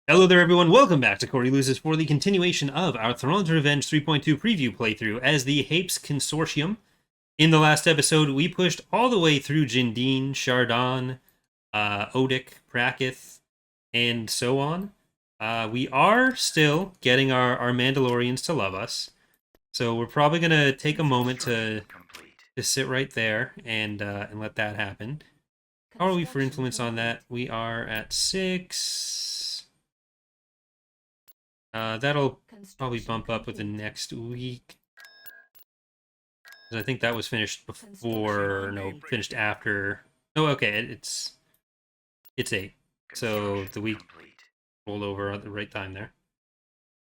Hello there, everyone. Welcome back to Corey Loses for the continuation of our Thrawn's Revenge 3.2 preview playthrough as the Hapes Consortium. In the last episode, we pushed all the way through Jindine, Chardon, Odic, Prakith, and so on. We are still getting our Mandalorians to love us, so we're probably going to take a moment to sit right there and let that happen. How are we for influence on that? We are at 6... that'll probably bump up with the next week. I think that was finished before, no, finished after. Oh, okay, it's 8. So the week rolled over at the right time there.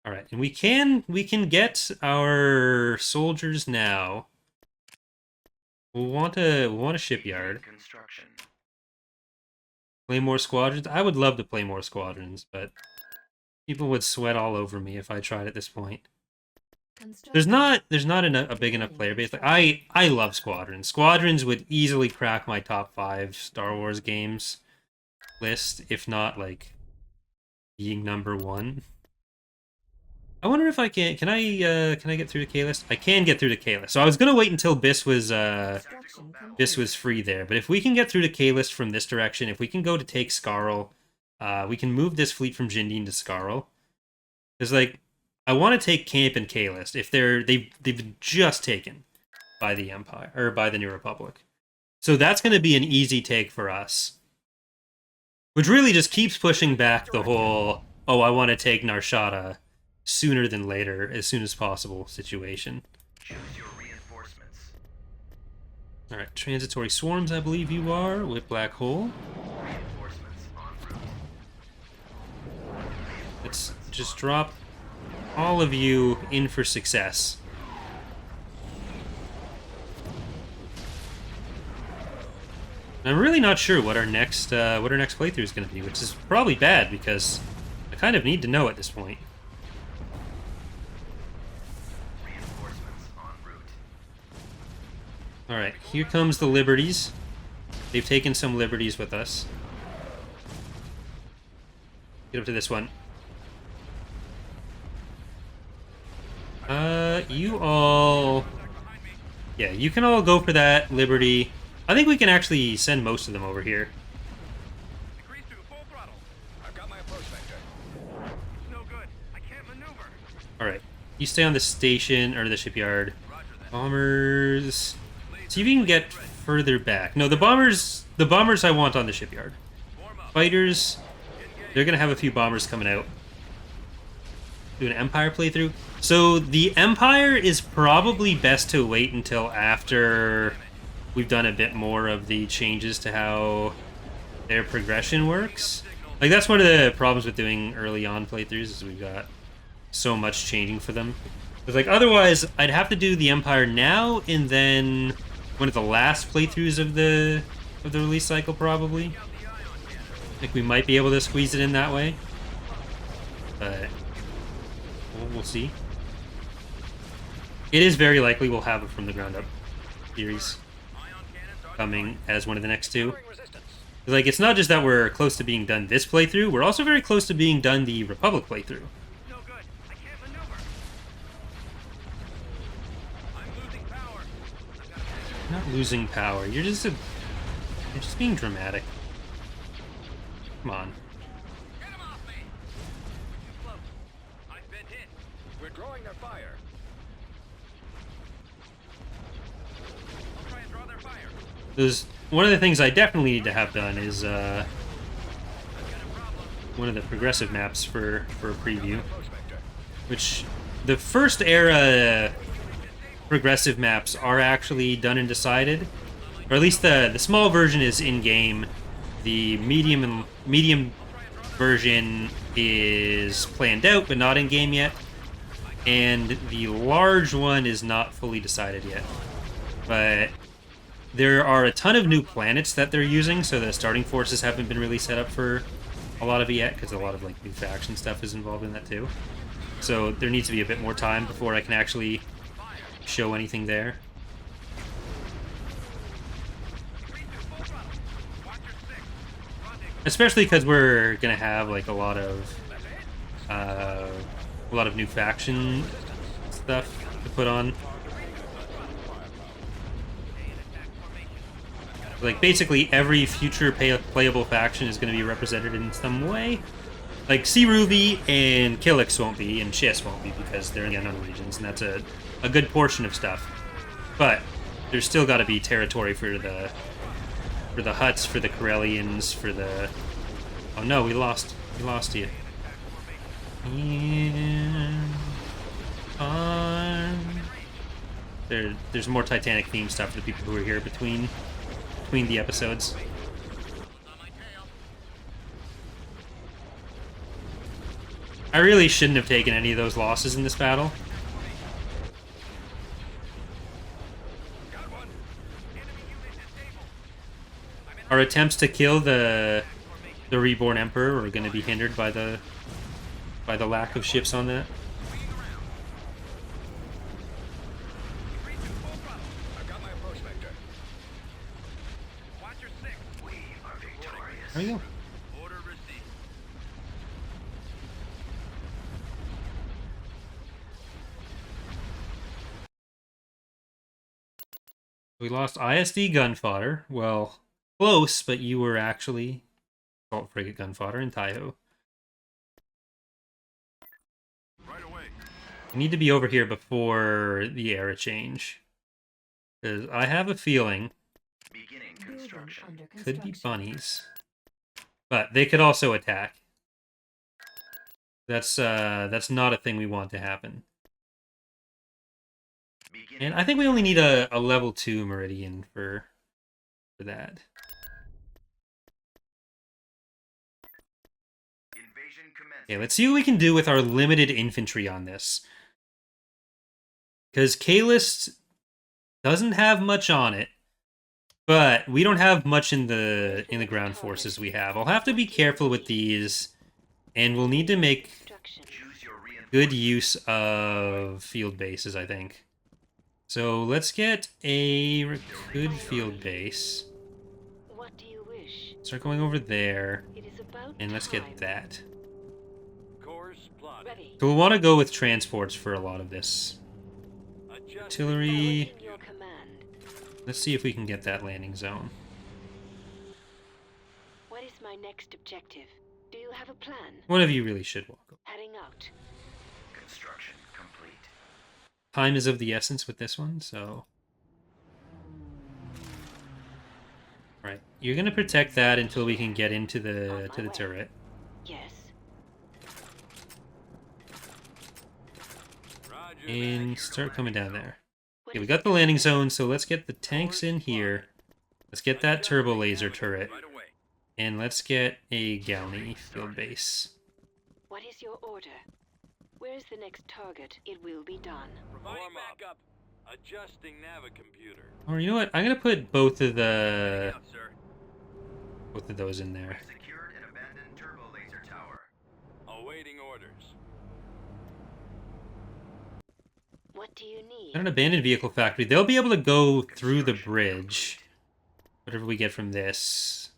All right, and we can get our soldiers now. We'll want a shipyard. Play more squadrons. I would love to play more squadrons, but people would sweat all over me if I tried at this point. There's not a big enough player base. Like I love Squadrons. Squadrons would easily crack my top 5 Star Wars games list, if not like being number 1. I wonder if I can I get through to K-List? I can get through to K-List. So I was gonna wait until Biss was free there, but if we can get through to K-List from this direction, if we can go to take Scarl, we can move this fleet from Jindine to Scarl. Because like I want to take Camp and K-List if they've been just taken by the Empire or by the New Republic. So that's going to be an easy take for us. Which really just keeps pushing back the whole, oh, I want to take Narshada sooner than later, as soon as possible situation. Choose your reinforcements. Alright, transitory swarms, I believe you are, with Black Hole. Reinforcements en route. Let's just drop all of you in for success. I'm really not sure what our next playthrough is going to be, which is probably bad because I kind of need to know at this point. Reinforcements en route. All right, here comes the Liberties. They've taken some liberties with us. Get up to this one. You all... Yeah, you can all go for that Liberty. I think we can actually send most of them over here. Decrease to full throttle. I've got my approach vector. No good. I can't maneuver. Alright, you stay on the station, or the shipyard. Roger that. Bombers... See if you can get further back. No, the bombers I want on the shipyard. Warm up. Fighters, they're gonna have a few bombers coming out. Do an Empire playthrough. So the Empire is probably best to wait until after we've done a bit more of the changes to how their progression works. Like, that's one of the problems with doing early on playthroughs, is we've got so much changing for them. It's like, otherwise, I'd have to do the Empire now, and then one of the last playthroughs of the release cycle, probably. Like, we might be able to squeeze it in that way. But we'll see. It is very likely we'll have it from the ground up series coming as one of the next two. Like, it's not just that we're close to being done this playthrough, we're also very close to being done the Republic playthrough. No good. I can't maneuver. I'm losing power. You're not losing power. You're just being dramatic. Come on. Get him off me. Too close. I've been hit. We're drawing their fire. I'll try and draw their fire. There's one of the things I definitely need to have done is I've got a problem. one of the progressive maps for a preview, Approach vector. which the first era progressive maps are actually done and decided, or at least the small version is in game. The medium version is planned out but not in game yet, and the large one is not fully decided yet. But there are a ton of new planets that they're using, so the starting forces haven't been really set up for a lot of it yet, because a lot of like new faction stuff is involved in that too. So there needs to be a bit more time before I can actually show anything there. Especially because we're gonna have like a lot of a lot of new faction stuff to put on. Like, basically every future playable faction is going to be represented in some way. Like, Ceruvi and Killix won't be, and Chiss won't be, because they're in the unknown regions, and that's a good portion of stuff. But there's still got to be territory for the Hutts, for the Corellians, for the... Oh no, we lost you. And... There's more Titanic theme stuff for the people who are here between the episodes. I really shouldn't have taken any of those losses in this battle. Our attempts to kill the Reborn Emperor are going to be hindered by the lack of ships on that. There you go. Order received. We lost ISD gun fodder. Well, close, but you were actually assault frigate gun fodder in Taiho. Right away. We need to be over here before the era change. Because I have a feeling Beginning construction. could be bunnies. But they could also attack. That's not a thing we want to happen. Beginning. And I think we only need a level 2 Meridian for that. Invasion commenced. Okay, let's see what we can do with our limited infantry on this. Because Kalis doesn't have much on it, but we don't have much in the ground forces we have. I'll have to be careful with these, and we'll need to make Choose your good use of field bases, I think. So let's get a good field base. What do you wish? Start going over there, It is about and let's time. get that. Course plotted. Ready. So we'll want to go with transports for a lot of this. Adjust. Artillery. Awaiting your command. Let's see if we can get that landing zone. What is my next objective? Do you have a plan? One of you really should walk over. Heading out. construction complete. Time is of the essence with this one, so... Right, you're gonna protect that until we can get into the turret. Yes. Roger And that. start coming down there. What Okay, we is got the your landing plan? zone, so let's get the tanks in here. Let's get that turbo laser turret. Right away. And let's get a Galney field base. What is your order? Where is the next target? It will be done. Providing backup. Adjusting navicomputer. Or you know what? I'm gonna put both of Out, sir. those in there. Secured an abandoned turbo laser tower. Awaiting orders. What do you need? Got an abandoned vehicle factory. They'll be able to go through the bridge. Whatever we get from this.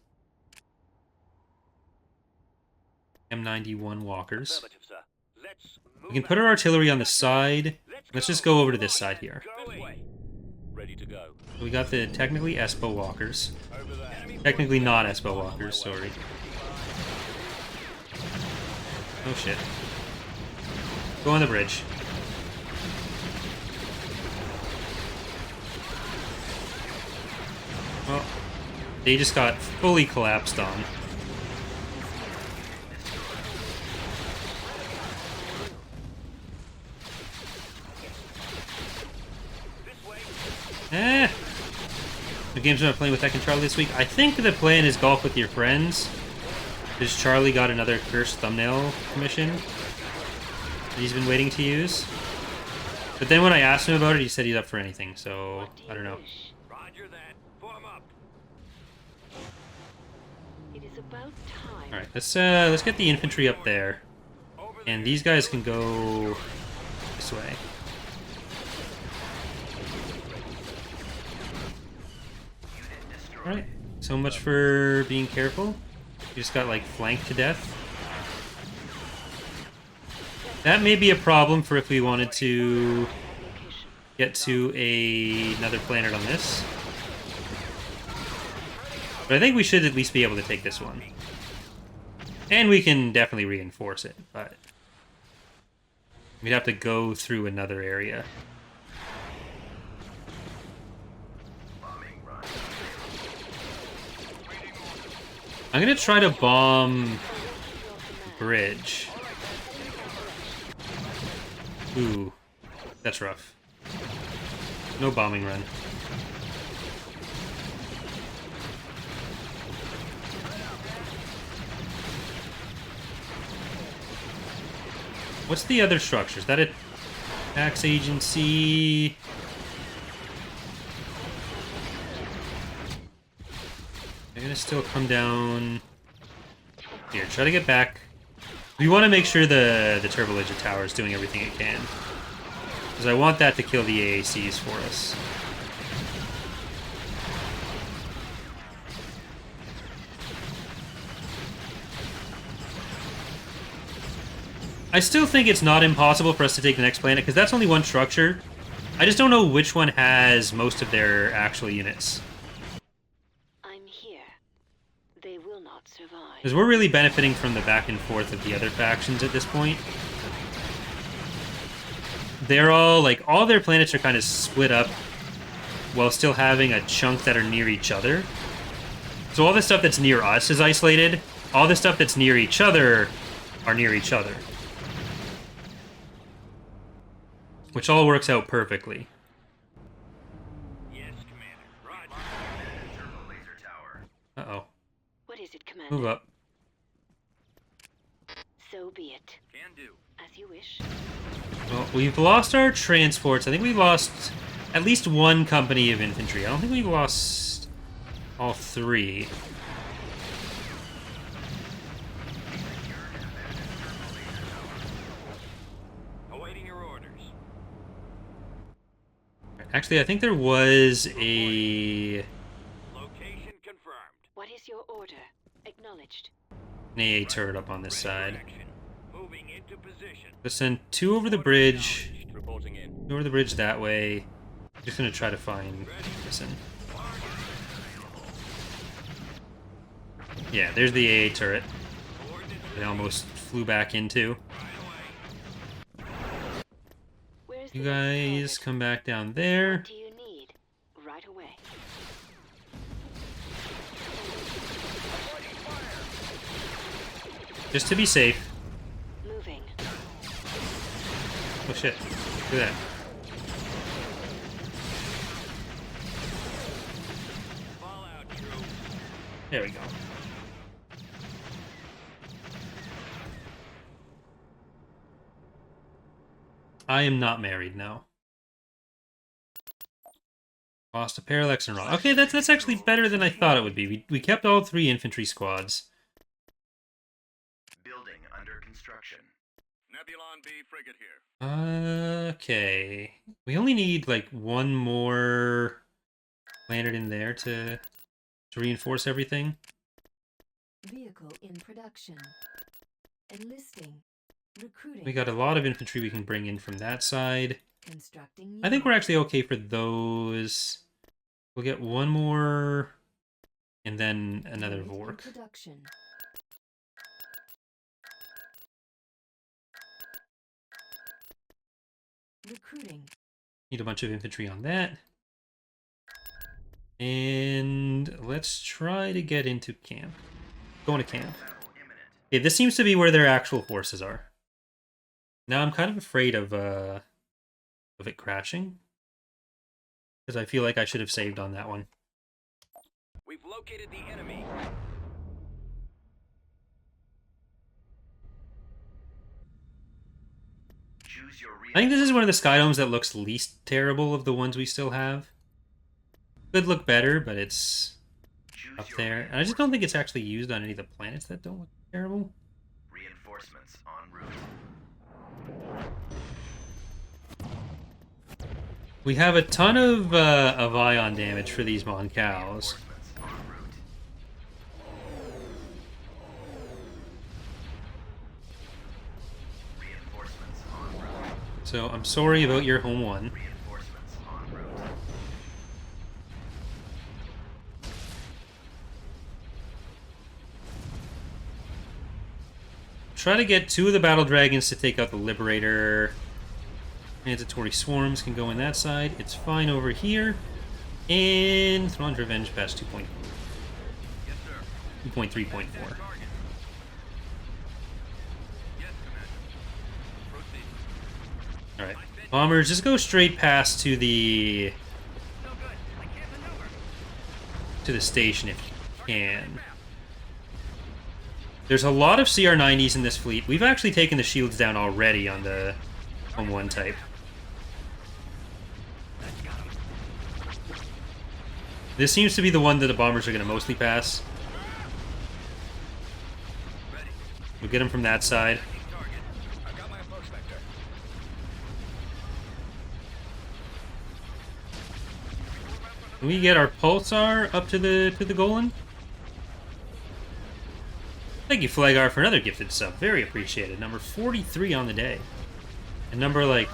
M91 walkers. Affirmative, sir. Let's move We can put our artillery on the side. Let's just go over to this side here. Going. Ready to go. We got the technically Espo walkers. Over there. Technically not Espo walkers, sorry. Oh shit. Go on the bridge. Well, they just got fully collapsed on. Eh. The games I'm playing with Tech and Charlie this week. I think the plan is golf with your friends. Because Charlie got another cursed thumbnail commission that he's been waiting to use. But then when I asked him about it, he said he's up for anything, so What do you I don't know. wish? Roger that. Form up. It is about time. Alright, let's get the infantry up there. Over And there. these guys can go this way. Unit destroyed. Alright, so much for being careful. You just got like flanked to death. That may be a problem for if we wanted to Location. get to another planet on this. But I think we should at least be able to take this one. And we can definitely reinforce it, but we'd have to go through another area. Bombing run. I'm gonna try to bomb bridge. Ooh, that's rough. No bombing run. What's the other structure? Is that a tax agency? They're gonna still come down. Here, try to get back. We want to make sure the Turbo Laser Tower is doing everything it can. Because I want that to kill the AACs for us. I still think it's not impossible for us to take the next planet, because that's only one structure. I just don't know which one has most of their actual units. I'm here. They will not survive. Because we're really benefiting from the back and forth of the other factions at this point. They're all, like, all their planets are kind of split up while still having a chunk that are near each other. So all the stuff that's near us is isolated. All the stuff that's near each other are near each other. Which all works out perfectly. Yes, Commander. Roger. Turbo laser tower. Uh-oh. What is it, Commander? Move up. So be it. Can do. As you wish. Well, we've lost our transports. I think we lost at least one company of infantry. I don't think we've lost all three. Awaiting your orders. Actually, I think there was a... Location confirmed. What is your order? Acknowledged. an AA turret up on this Ready for side. action. Moving into position. Let's send two over the bridge. Acknowledged. Reporting in. Two over the bridge that way. Just gonna try to find... Listen. Yeah, there's the AA turret. They almost flew back into. Where's You the next guys target? come back down there. What do you need? Right away. Just to be safe. Moving. Oh shit. Look at that. Fallout troops. There we go. I am not married now. Lost a Parallax and Raw. Okay, that's actually better than I thought it would be. We kept all three infantry squads. Building under construction. Nebulon B frigate here. Okay. We only need like one more planet in there to reinforce everything. Vehicle in production. Enlisting. Recruiting. We got a lot of infantry we can bring in from that side. Constructing. I think we're actually okay for those. We'll get one more and then another unit in Vork. Production. Recruiting. Need a bunch of infantry on that. And let's try to get into camp. Going to camp. Battle imminent. Okay, this seems to be where their actual forces are. Now I'm kind of afraid of it crashing. Because I feel like I should have saved on that one. We've located the enemy. Choose your I think this is one of the Skydomes that looks least terrible of the ones we still have. Could look better, but it's Choose up your there. And I just don't think it's actually used on any of the planets that don't look terrible. Reinforcements en route. We have a ton of ion damage for these Mon Cows. Reinforcements en route. Reinforcements So I'm sorry about your home one. Reinforcements en route. Try to get 2 of the battle dragons to take out the Liberator. Mandatory swarms can go in that side. It's fine over here. And Thrawn's Revenge past 2.4. Yes, sir. 2.3.4. Target. Yes, Commander. Proceed. Alright. Bombers, just go straight past to the No good. I can't maneuver. station if you can. There's a lot of CR-90s in this fleet. We've actually taken the shields down already on the Home 1 type. This seems to be the one that the bombers are going to mostly pass. Ready. We'll get them from that side. Target. I've got my approach vector. Can we get our pulsar up to the Golan? Thank you, Flagar, for another gifted sub. Very appreciated. Number 43 on the day. And number, like,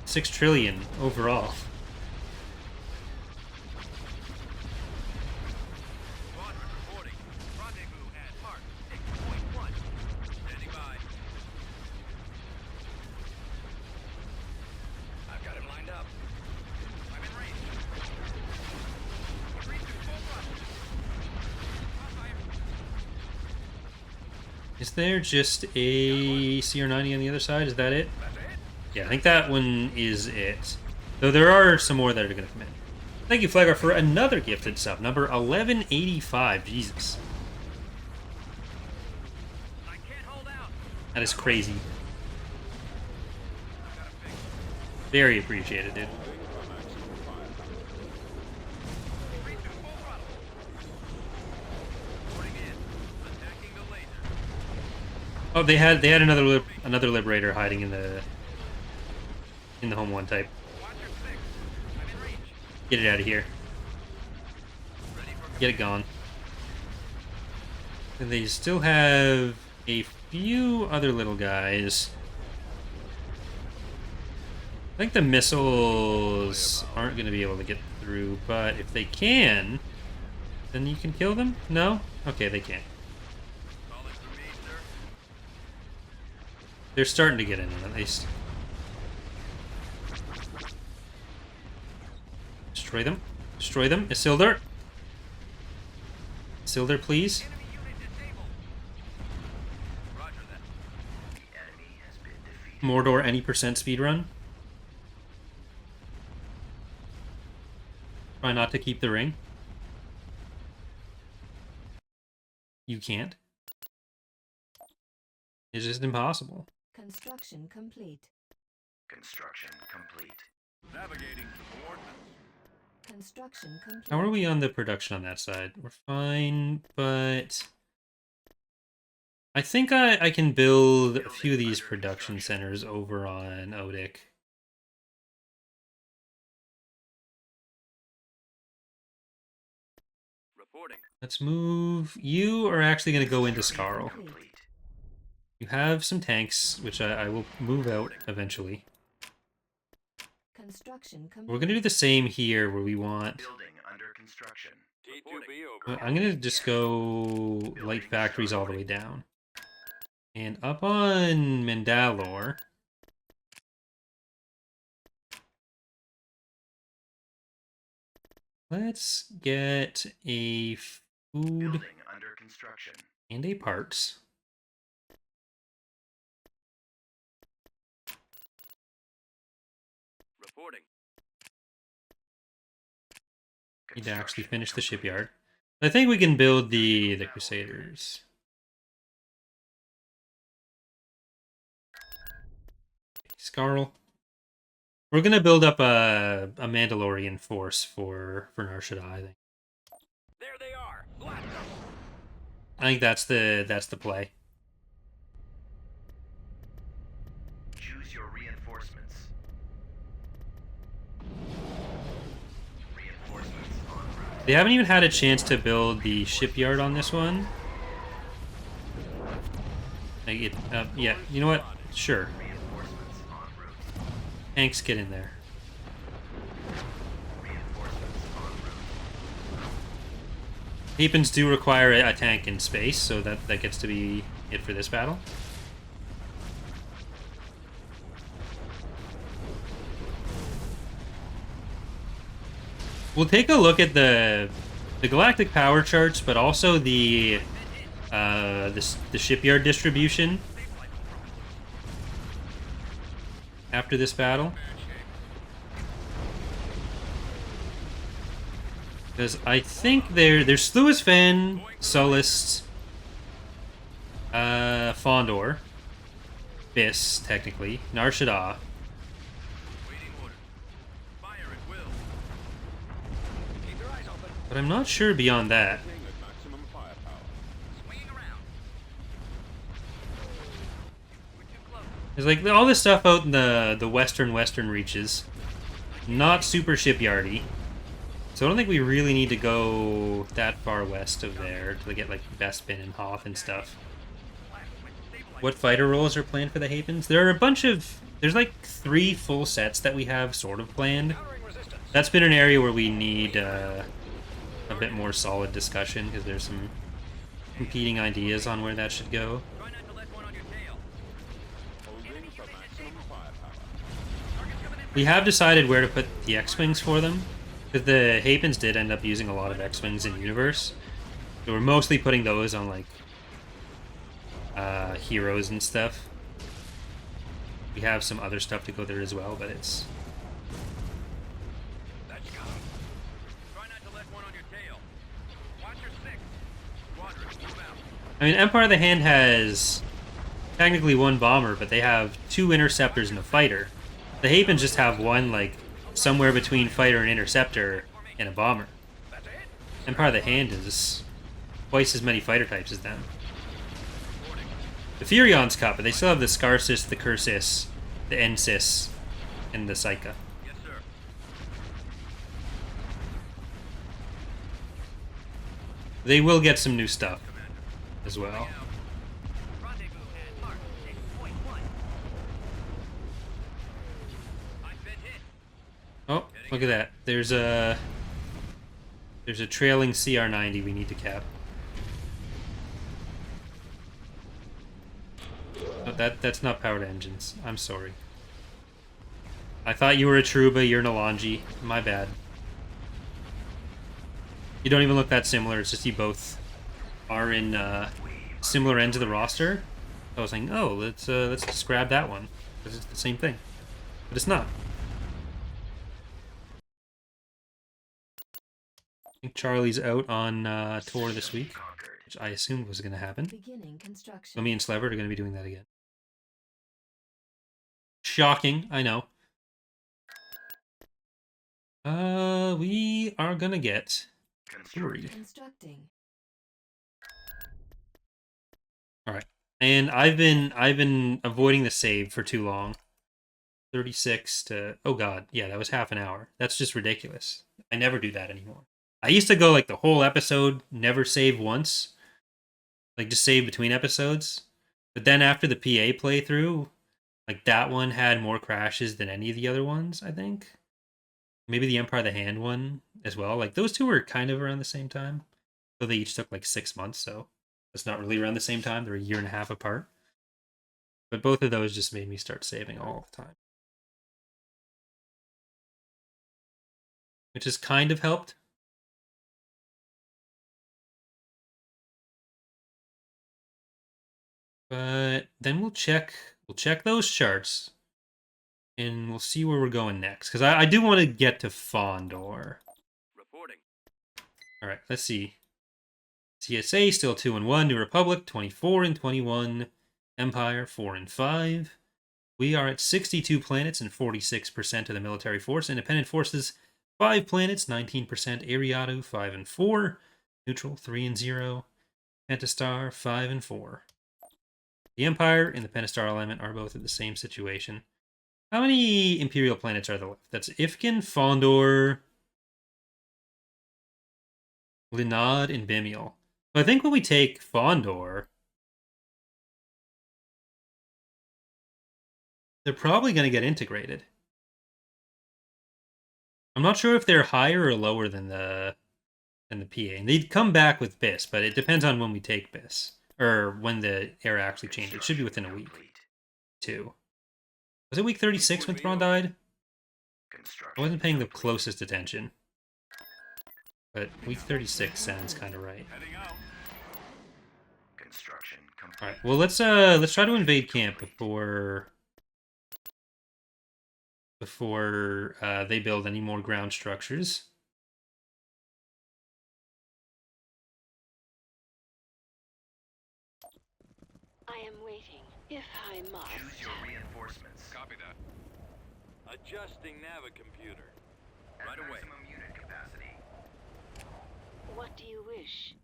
6 trillion overall. Squadron reporting. Rendezvous at Mark 6.1. Standing by. I've got him lined up. I'm in range. Agreed to full throttle. Crossfire. Is there just a CR-90 on the other side? Is that it? That's it. Yeah, I think that one is it. Though there are some more that are going to come in. Thank you, Flagar, for another gifted sub. Number 1185. Jesus. I can't hold out. That is crazy. I've got a fix. Very appreciated, dude. Agreed to full throttle. Reporting in. Attacking the laser. Oh, they had another Liberator hiding in the Home 1 type. Watcher 6. I'm in range. Get it out of here. Ready for Get it gone. And they still have a few other little guys. I think the missiles aren't going to be able to get through, but if they can, then you can kill them? No? Okay, they can't. calling for me, sir. They're starting to get in at least. Destroy them. Destroy them. Isildur. Isildur, please. Enemy unit disabled. Roger that. The enemy has been defeated. Mordor any percent speedrun. Try not to keep the ring. You can't. It's just impossible. Construction complete. Construction complete. Navigating to coordinates. Construction complete. How are we on the production on that side? We're fine, but I think I can build a few of these production centers over on Odic. Reporting. Let's move. You are actually going to go into Scarl. Complete. You have some tanks, which I will move out eventually. Construction complete. We're going to do the same here, where we want... Building under construction. T2B over. I'm going to just go light factories all the way down. And up on Mandalore... let's get a food Building under construction. and a parts. Reporting. Need to actually Construction finish the complete. shipyard. I think we can build the Crusaders. Scarl. We're gonna build up a Mandalorian force for Nar Shaddaa, I think. There they are. Blast them. I think that's the play. Choose your reinforcements. Reinforcements en route. They haven't even had a chance to build the shipyard on this one. Like yeah, you know what? Sure. Reinforcements en route. Tanks, get in there. Reinforcements en route. Hapens do require a tank in space, so that gets to be it for this battle. We'll take a look at the galactic power charts, but also the shipyard distribution after this battle. Because I think there's Sluis Fen, Sullust, Fondor, Biss, technically, Nar Shaddaa. Waiting orders. Fire at will. Keep your eyes open. But I'm not sure beyond that. Maximum firepower. Swinging around. We're too close. There's like all this stuff out in the western reaches. Not super shipyardy. So I don't think we really need to go that far west of there to get like Bespin and Hoth and stuff. What fighter roles are planned for the Hapens? There are a bunch of... There's like 3 full sets that we have sort of planned. Powering resistance. That's been an area where we need a bit more solid discussion, because there's some competing ideas on where that should go. Try not to let one on your tail. Enemy unit disabled. Target's coming in. We have decided where to put the X-Wings for them, because the Hapens did end up using a lot of X-Wings in Universe. So we're mostly putting those on like heroes and stuff. We have some other stuff to go there as well, but it's... That's got him. Try not to let one on your tail. Watch your 6. Squadron, move out. I mean, Empire of the Hand has technically 1 bomber, but they have 2 interceptors and a fighter. The Hapens just have 1, like, somewhere between fighter and interceptor and a bomber. That's it. Empire of the Hand is twice as many fighter types as them. Reporting. The Furion's cut, but they still have the Scarsis, the Cursis, the Ensis, and the Psycha. Yes, sir. They will get some new stuff Commander. as well. Out. Rendezvous at mark. Point 1. I've been hit. Oh, look at that. There's a trailing CR-90 we need to cap. Oh, that's not powered engines. I'm sorry. I thought you were a Truba, you're an Alonji. My bad. You don't even look that similar, it's just you both are in similar ends of the roster. I was like, oh, let's just grab that one, because it's the same thing. But it's not. I think Charlie's out on tour this week, Conquered. which I assumed was going to happen. Beginning construction. So me and Slever are going to be doing that again. Shocking, I know. We are going to get 3. Constructing. All right, and I've been avoiding the save for too long. 36 to... Oh god, yeah, that was half an hour. That's just ridiculous. I never do that anymore. I used to go like the whole episode, never save once. Like just save between episodes. But then after the PA playthrough, like that one had more crashes than any of the other ones, I think. Maybe the Empire of the Hand one as well. Like those two were kind of around the same time. So they each took like 6 months, so it's not really around the same time. They're a year and a half apart. But both of those just made me start saving all the time. Which has kind of helped. But then we'll check those charts. And we'll see where we're going next. Because I do want to get to Fondor. Reporting. Alright, let's see. CSA still 2-1. New Republic 24-21. Empire 4-5. We are at 62 planets and 46% of the military force. Independent forces 5 planets, 19%. Ariadu 5-4. Neutral 3-0. Pentastar 5-4. The Empire and the Pentastar alignment are both in the same situation. How many Imperial planets are there left? That's Ifkin, Fondor, Linod, and Bimial. So I think when we take Fondor, they're probably going to get integrated. I'm not sure if they're higher or lower than the PA. And they'd come back with BIS, but it depends on when we take BIS. Or when the era actually changes. It should be within a week, too. Was it week 36 when Thrawn died? I wasn't paying the closest attention. But week 36 sounds kind of right. Heading out. Alright, well let's try to invade camp before they build any more ground structures. I am waiting, if I must. Choose your reinforcements. Copy that. Adjusting navicomputer. At Right away. maximum unit capacity. What do you wish?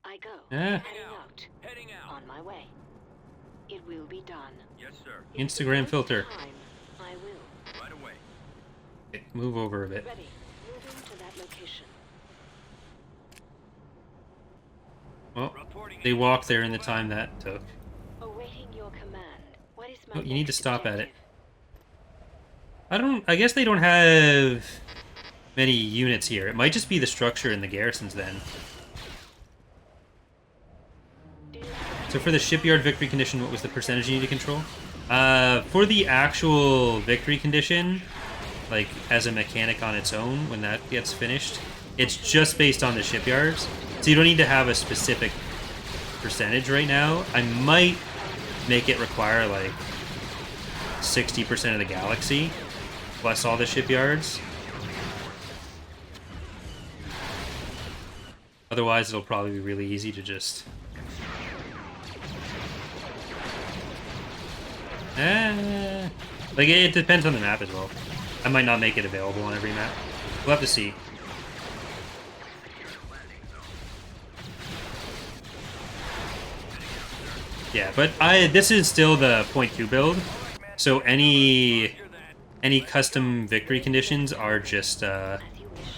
I go. Eh. Heading out. Heading out. On my way. It will be done. Yes, sir. If it's Instagram about filter. time, I will. Right away. Okay, move over a bit. Ready. Moving to that location. Well, Reporting they in. walked there in the time that took. Awaiting your command. What is my Oh, you need to next stop at it. objective? I guess they don't have many units here. It might just be the structure in the garrisons then. Do you So for the shipyard victory condition, what was the percentage you need to control? For the actual victory condition, like as a mechanic on its own, when that gets finished, it's just based on the shipyards. So you don't need to have a specific percentage right now. I might make it require like 60% of the galaxy, plus all the shipyards. Otherwise, it'll probably be really easy to just... like, it depends on the map as well. I might not make it available on every map. We'll have to see. Yeah, but this is still the .2 build, so any custom victory conditions are just as you wish?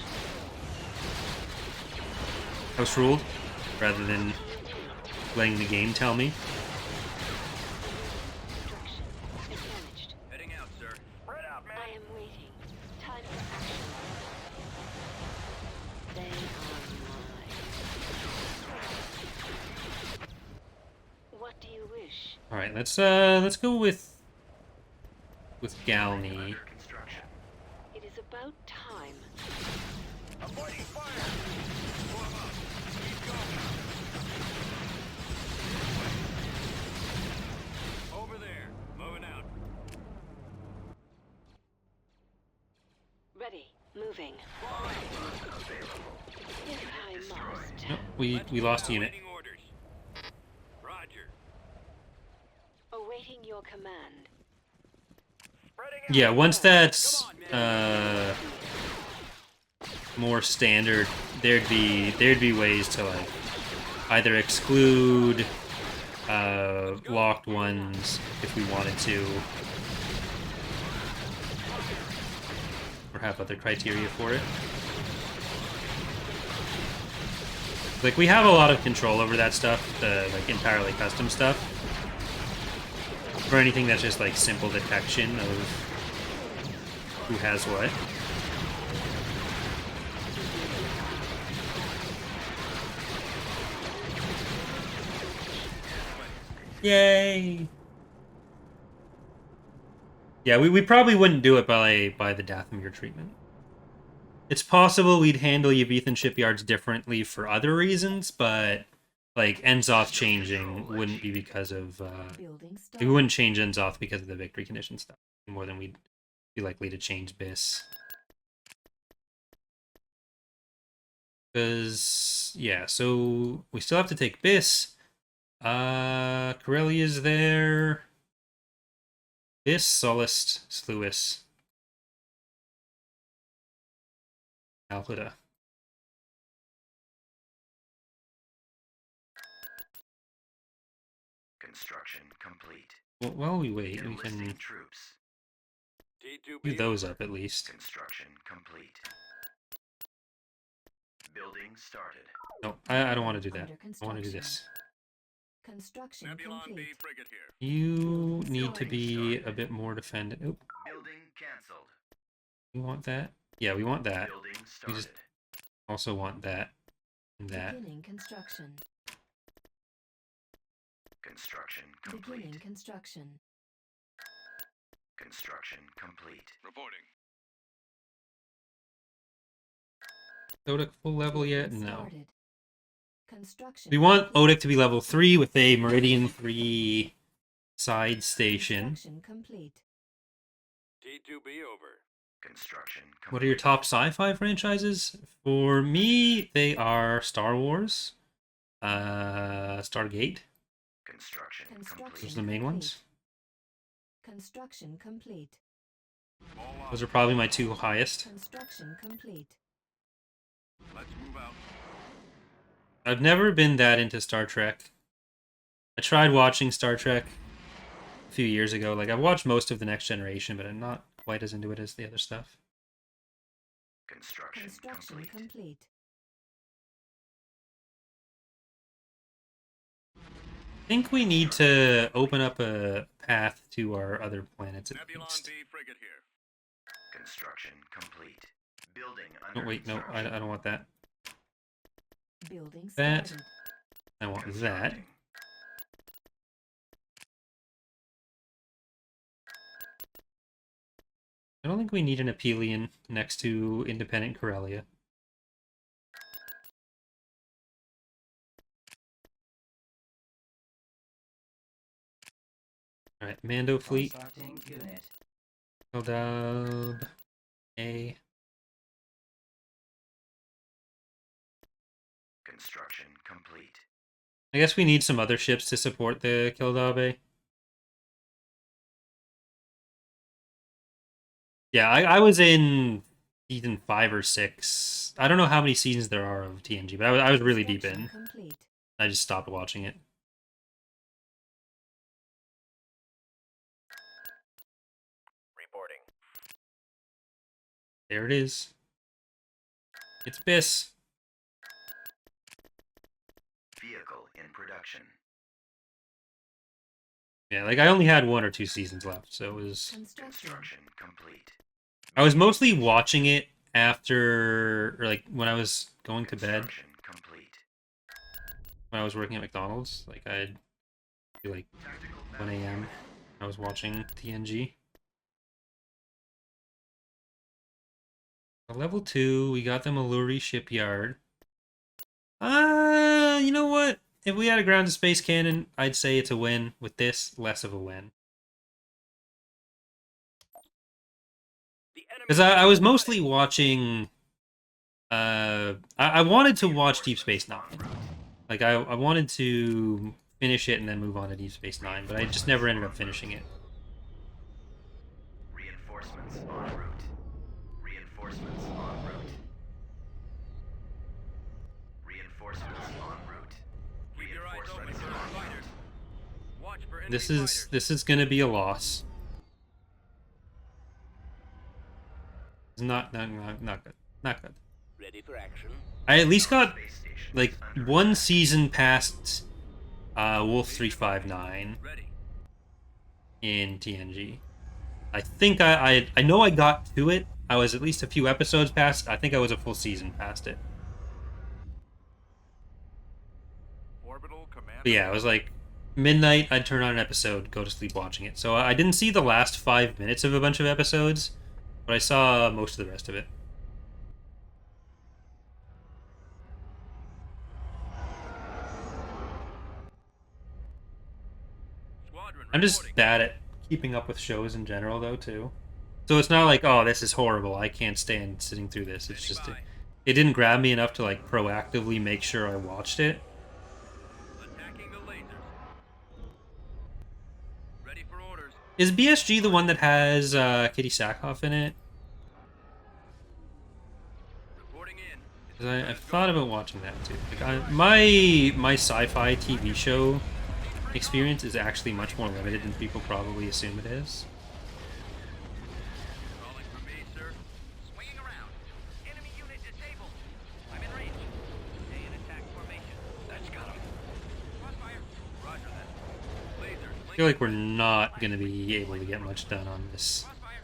house ruled, rather than letting the game tell me. Instruction. Acknowledged. Heading out, sir. Spread out, man. I am waiting. Time for action. They are mine. What do you wish? All right, let's go with Galney. Construction. It is about time. Avoiding fire. Form up. Keep going. Over there. Moving out. Ready. Moving. If I must. Nope, we lost a unit. Awaiting orders. Roger. Awaiting your command. Spreading out. Yeah, once that's Come on, man. more standard, there'd be ways to like either exclude locked ones if we wanted to, or have other criteria for it. Like, we have a lot of control over that stuff, the like entirely custom stuff. For anything that's just like simple detection of who has what. Yay! Yeah, we probably wouldn't do it by the Dathomir treatment. It's possible we'd handle Yavithan shipyards differently for other reasons, but like Enzoth changing wouldn't be because of Building start. we wouldn't change Enzoth because of the victory condition stuff more than we'd be likely to change BIS. Because yeah, so we still have to take BIS. Corellia's there. BIS, Solist, Sluis. Alhuda. Construction complete. Well, while we wait, we Enlisting can troops. T2B. do those up at least. Construction complete. Building started. No, I don't want to do that. Under I want to do construction. this. Construction Nebulon B complete. frigate here. You need to be a bit more defended. Oop, Building cancelled. you want that? Yeah, we want that. Building We started. just also want that and that. Beginning construction. Construction Beginning complete. construction. Construction complete. Reporting. Odek full level yet? Building No. started. Construction. We want complete. Odek to be level 3 with a Meridian 3 side station. Construction complete. T2B over. Construction complete. What are your top sci-fi franchises? For me, they are Star Wars, Stargate. Construction Construction. Those complete. are the main ones. Construction complete. All Those up. are probably my 2 highest. Construction complete. Let's move out. I've never been that into Star Trek. I tried watching Star Trek a few years ago. Like, I've watched most of The Next Generation, but I'm not quite as into it as the other stuff. Construction Construction complete. complete. I think we need to open up a path to our other planets at Nebulon least. B frigate here. Construction complete. Building Oh, under wait, no, I construction. don't want that. Building That. started. I want that. Constructing. I don't think we need an Aphelion next to independent Corellia. Alright, Mando fleet. Eldab. A. Construction complete. I guess we need some other ships to support the Kildabe. Yeah, I was in season 5 or 6. I don't know how many seasons there are of TNG, but I was really deep in. Construction complete. I just stopped watching it. Reporting. There it is. It's Biss. Vehicle in production. Yeah, like I only had 1 or 2 seasons left, so it was. Construction. Construction complete. I was mostly watching it after, or like when I was going to bed. Construction complete. When I was working at McDonald's, like I'd be like Tactical 1 a.m. I was watching TNG. Level 2, we got the Maluri shipyard. You know what? If we had a ground to space cannon, I'd say it's a win. With this, less of a win. The enemy. Because I was mostly watching. I wanted to watch Deep Space Nine. Like I wanted to finish it and then move on to Deep Space Nine, but I just never ended up finishing it. Reinforcements en route. Reinforcements en route. Reinforcements en route. Keep your eyes open Reinforcements for en route. fighters. Watch for enemy This is gonna be a loss. It's not good. Not good. Ready for action. I at least got Space station like is under 1 attack. season past Wolf 359 Ready. in TNG. I think I know I got to it. I was at least a few episodes past. I think I was a full season past it. Orbital command. But yeah, it was like midnight. I'd turn on an episode, go to sleep watching it. So I didn't see the last 5 minutes of a bunch of episodes, but I saw most of the rest of it. Squadron I'm just reporting. bad at keeping up with shows in general, though, too. So it's not like, oh, this is horrible. I can't stand sitting through this. It's just it didn't grab me enough to like proactively make sure I watched it. Attacking the lasers. Ready for orders. Is BSG the one that has Kitty Sackhoff in it? Reporting in. 'Cause I've thought about watching that too. Like my sci-fi TV show experience is actually much more limited than people probably assume it is. Calling for me, sir. Swinging around. Enemy unit disabled. I'm in range. Stay in attack formation. That's got him. Crossfire. Roger that. Lasers. I feel like we're not going to be able to get much done on this. Crossfire.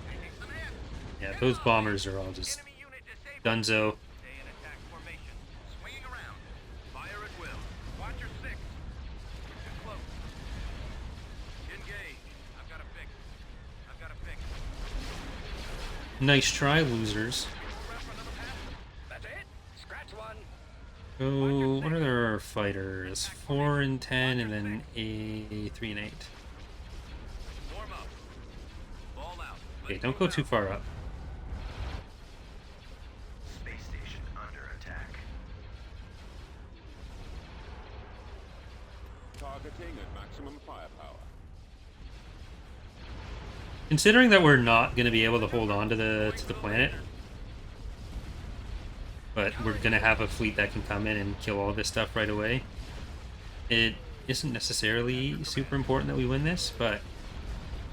Taking command. Yeah, those bombers are all just Enemy unit disabled. dunzo. Stay in attack formation. Swinging around. Fire at will. Watcher 6. Too close. Engage. I've got a fix. I've got a fix. Nice try, losers. Around for another pass. That's it. Scratch one. So, what are their fighters? 4 and 10, and then a 3 and 8. Warm up. Ball out. Okay, Let's don't move go too out. far up. Space station under attack. Targeting at maximum firepower. Considering that we're not going to be able to hold on to the planet, but we're going to have a fleet that can come in and kill all this stuff right away, it isn't necessarily super important that we win this, but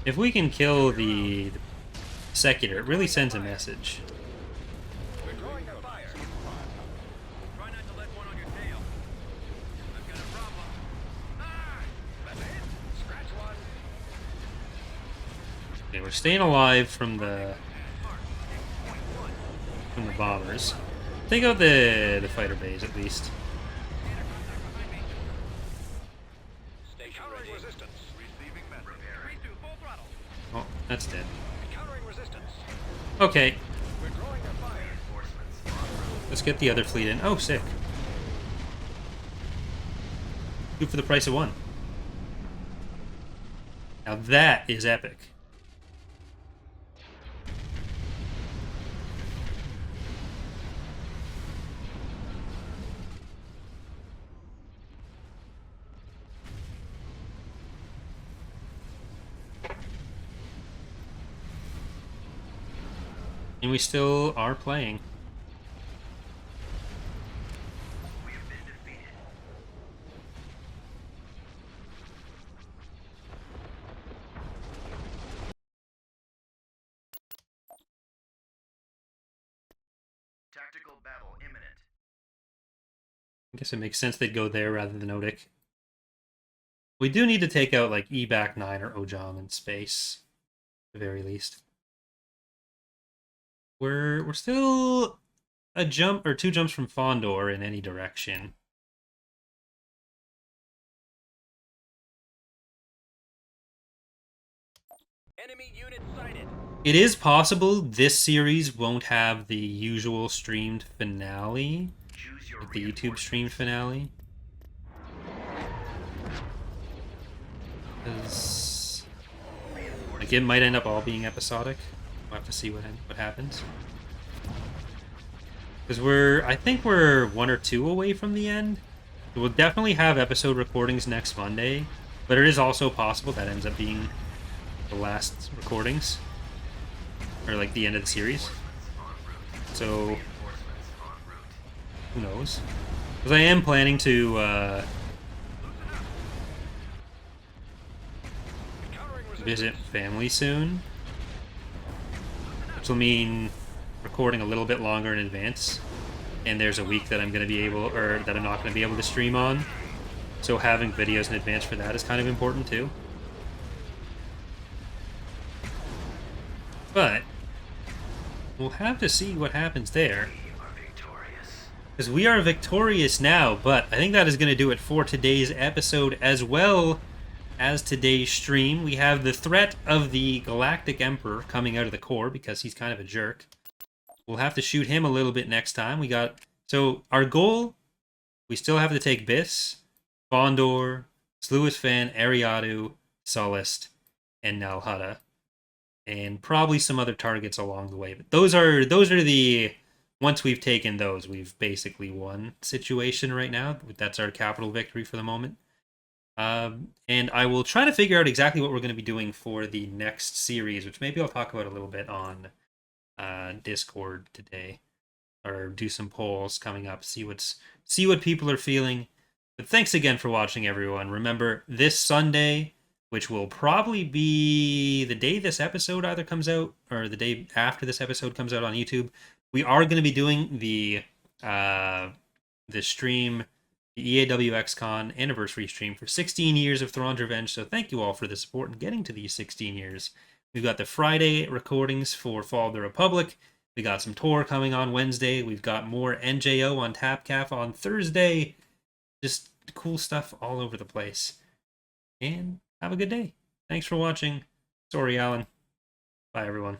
if we can kill the Secular, it really sends a message. We're drawing their fire. Try not to let one on your tail. I've got a problem. Ah! That's it. Scratch one. Okay, we're staying alive from the Mark. Point 1. bombers. Take out the fighter bays at least. Station ready. Resistance. Receiving message. Repairing. 3-2, full throttle. Oh, that's dead. Encountering resistance. Okay, We're drawing their fire. Reinforcements en route. let's get the other fleet in. Oh, sick. 2 for the price of 1. Now that is epic. And we still are playing. We have been defeated. Tactical battle imminent. I guess it makes sense they'd go there rather than Odic. We do need to take out like eBac 9 or Ojong in space, at the very least. We're still a jump or 2 jumps from Fondor in any direction. Enemy unit sighted. It is possible this series won't have the usual streamed finale, Choose your like the YouTube reinforcements. streamed finale. 'Cause, like, it might end up all being episodic. We'll have to see what happens. Because I think we're 1 or 2 away from the end. We'll definitely have episode recordings next Monday, but it is also possible that ends up being the last recordings, or like the end of the series. So Reinforcements en route. who knows? Because I am planning to Encountering resistance. visit family soon, which will mean recording a little bit longer in advance. And there's a week that I'm going to be able, or that I'm not going to be able to stream on. So having videos in advance for that is kind of important too. But we'll have to see what happens there. We are victorious. Because we are victorious now, but I think that is going to do it for today's episode as well as today's stream. We have the threat of the Galactic Emperor coming out of the core because he's kind of a jerk. We'll have to shoot him a little bit next time. So our goal, we still have to take Biss, Fondor, Sluisfan, Ariadu, Sullust, and Nalhutta. And probably some other targets along the way. But those are the, once we've taken those, we've basically won situation right now. That's our capital victory for the moment. And I will try to figure out exactly what we're going to be doing for the next series, which maybe I'll talk about a little bit on Discord today, or do some polls coming up, see what people are feeling. But thanks again for watching, everyone. Remember, this Sunday, which will probably be the day this episode either comes out or the day after this episode comes out on YouTube, we are going to be doing the stream, the EAWXCon anniversary stream for 16 years of Thrawn's Revenge. So thank you all for the support in getting to these 16 years. We've got the Friday recordings for Fall of the Republic. We got some Tor coming on Wednesday. We've got more NJO on TapCaf on Thursday. Just cool stuff all over the place. And have a good day. Thanks for watching. Sorry, Alan. Bye, everyone.